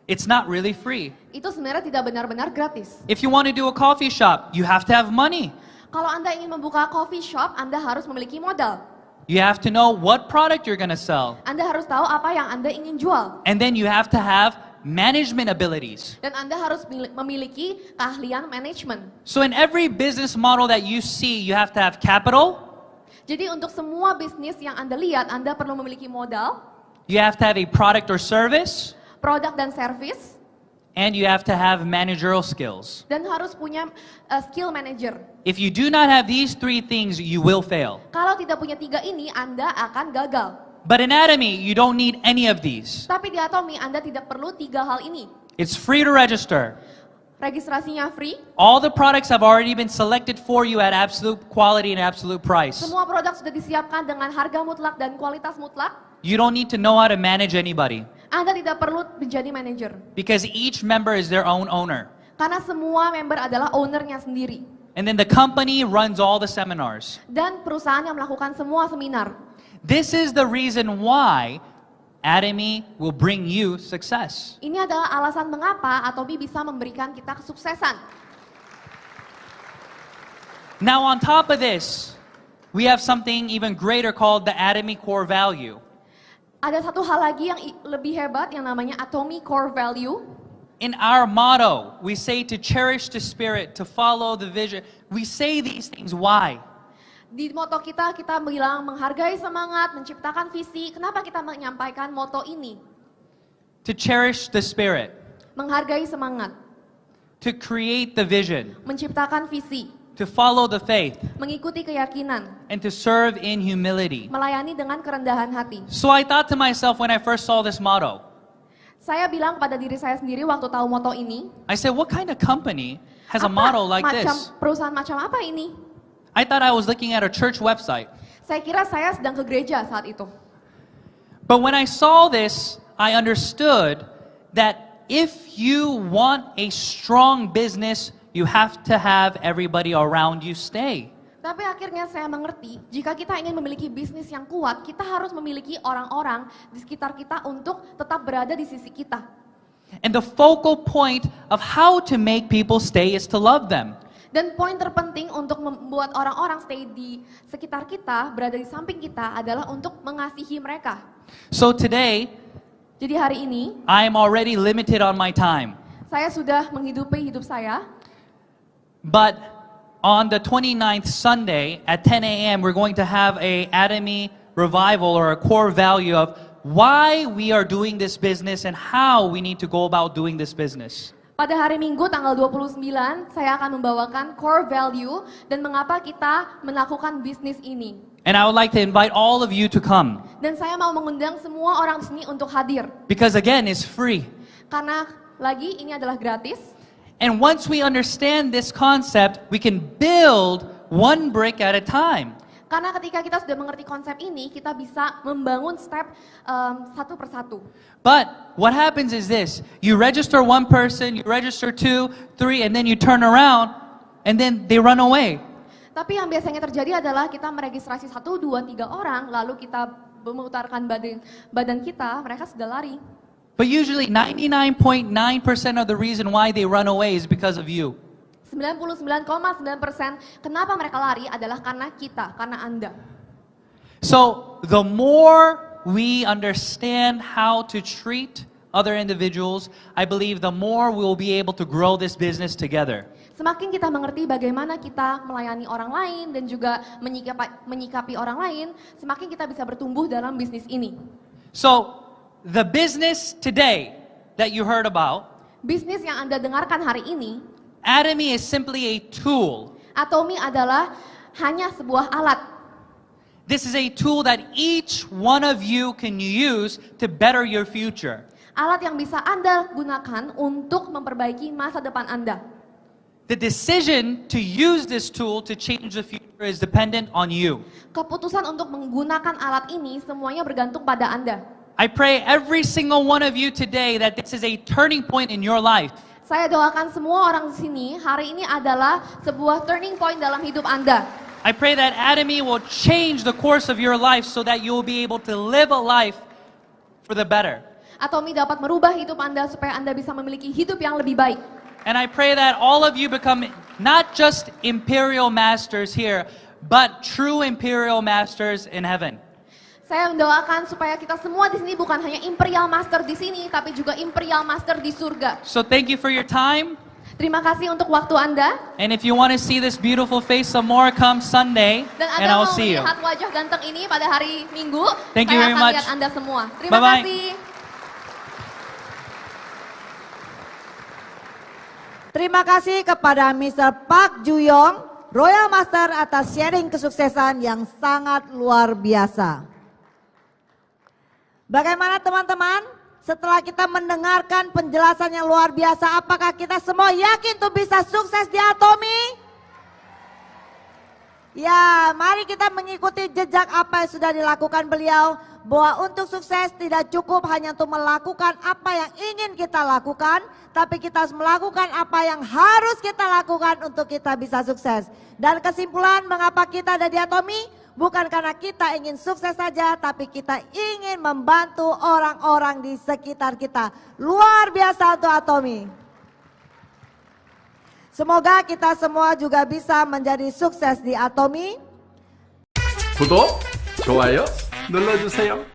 It's not really free. itu sebenarnya tidak benar-benar gratis. If you want to do a coffee shop, you have to have money. Kalau Anda ingin membuka coffee shop, Anda harus memiliki modal. You have to know what product you're going to sell. Anda harus tahu apa yang Anda ingin jual. And then you have to have management abilities. Dan Anda harus memiliki keahlian manajemen. So in every business model that you see, you have to have capital, Jadi untuk semua bisnis yang Anda lihat, Anda perlu memiliki modal, you have to have a product or service, produk dan service, and you have to have managerial skills. dan harus punya skill manager. If you do not have these three things, you will fail. Kalau tidak punya 3 ini, Anda akan gagal. But in Atomy, you don't need any of these. Tapi di Atomy, Anda tidak perlu 3 hal ini. It's free to register. Registrasinya free, All the products have already been selected for you at absolute quality and absolute price. semua produk sudah disiapkan dengan harga mutlak dan kualitas mutlak. You don't need to know how to manage anybody Anda tidak perlu menjadi manajer. because each member is their own owner. Karena semua member adalah ownernya sendiri. And then the company runs all the seminars. Dan perusahaan yang melakukan semua seminar. This is the reason why Atomy will bring you success. Ini adalah alasan mengapa Atomy bisa memberikan kita kesuksesan. Now on top of this, we have something even greater called the Atomy core value. Ada satu hal lagi yang lebih hebat yang namanya Atomy core value. In our motto, we say to cherish the spirit, to follow the vision. We say these things, why? Di moto kita bilang menghargai semangat, menciptakan visi. Kenapa kita menyampaikan moto ini? To cherish the spirit, Menghargai semangat, to create the vision, menciptakan visi, to follow the faith, mengikuti keyakinan, and to serve in humility. melayani dengan kerendahan hati. So I thought to myself when I first saw this motto, Saya bilang pada diri saya sendiri waktu tahu moto ini, I said, what kind of company has a motto like this? perusahaan macam apa ini? I thought I was looking at a church website. Saya kira saya sedang ke gereja saat itu. But when I saw this, I understood that if you want a strong business, you have to have everybody around you stay. Tapi akhirnya saya mengerti, jika kita ingin memiliki bisnis yang kuat, kita harus memiliki orang-orang di sekitar kita untuk tetap berada di sisi kita. And the focal point of how to make people stay is to love them. Dan poin terpenting untuk membuat orang-orang stay di sekitar kita, berada di samping kita adalah untuk mengasihi mereka. So today, Jadi hari ini, I am already limited on my time. saya sudah menghidupi hidup saya. But on the 29th Sunday at 10 a.m., we're going to have a Atomy revival or a core value of why we are doing this business and how we need to go about doing this business. Pada hari Minggu tanggal 29, saya akan membawakan core value dan mengapa kita melakukan bisnis ini. And I would like to invite all of you to come Dan saya mau mengundang semua orang di sini untuk hadir. because again, it's free. Karena lagi ini adalah gratis. And once we understand this concept, we can build one brick at a time. Karena ketika kita sudah mengerti konsep ini, kita bisa membangun step satu persatu. But what happens is this, you register one person, you register 2, 3, and then you turn around and then they run away. Tapi yang biasanya terjadi adalah kita meregistrasi 1, 2, 3 orang, lalu kita memutarkan badan kita, mereka sudah lari. But usually 99.9% of the reason why they run away is because of you. 99,9% kenapa mereka lari adalah karena kita, karena Anda. So the more we understand how to treat other individuals, I believe the more we'll be able to grow this business together. Semakin kita mengerti bagaimana kita melayani orang lain dan juga menyikapi orang lain, semakin kita bisa bertumbuh dalam bisnis ini. So, the business today that you heard about, Bisnis yang Anda dengarkan hari ini, Atomy is simply a tool. Atomy adalah hanya sebuah alat. This is a tool that each one of you can use to better your future. Alat yang bisa Anda gunakan untuk memperbaiki masa depan Anda. The decision to use this tool to change the future is dependent on you. Keputusan untuk menggunakan alat ini semuanya bergantung pada Anda. I pray every single one of you today that this is a turning point in your life. Saya doakan semua orang di sini, hari ini adalah sebuah turning point dalam hidup Anda. I pray that Atomy will change the course of your life so that you will be able to live a life for the better. Atomy dapat merubah hidup Anda supaya Anda bisa memiliki hidup yang lebih baik. And I pray that all of you become not just imperial masters here, but true imperial masters in heaven. Saya mendoakan supaya kita semua di sini bukan hanya imperial master di sini, tapi juga imperial master di surga. So thank you for your time. Terima kasih untuk waktu Anda. And if you want to see this beautiful face some more, come Sunday, Dan and Anda I'll mau see you. melihat wajah ganteng ini pada hari Minggu, Thank you saya very akan much. lihat Anda semua. Terima Bye-bye. kasih. Terima kasih kepada Mr. Park Ju-yong, Royal Master atas sharing kesuksesan yang sangat luar biasa. Bagaimana teman-teman? Setelah kita mendengarkan penjelasan yang luar biasa, apakah kita semua yakin tuh bisa sukses di Atomy? Ya, mari kita mengikuti jejak apa yang sudah dilakukan beliau, bahwa untuk sukses tidak cukup hanya untuk melakukan apa yang ingin kita lakukan, tapi kita harus melakukan apa yang harus kita lakukan untuk kita bisa sukses. Dan kesimpulan mengapa kita ada di Atomy, bukan karena kita ingin sukses saja, tapi kita ingin membantu orang-orang di sekitar kita. Luar biasa untuk Atomy. Semoga kita semua juga bisa menjadi sukses di Atomy. 구독, 좋아요 눌러주세요.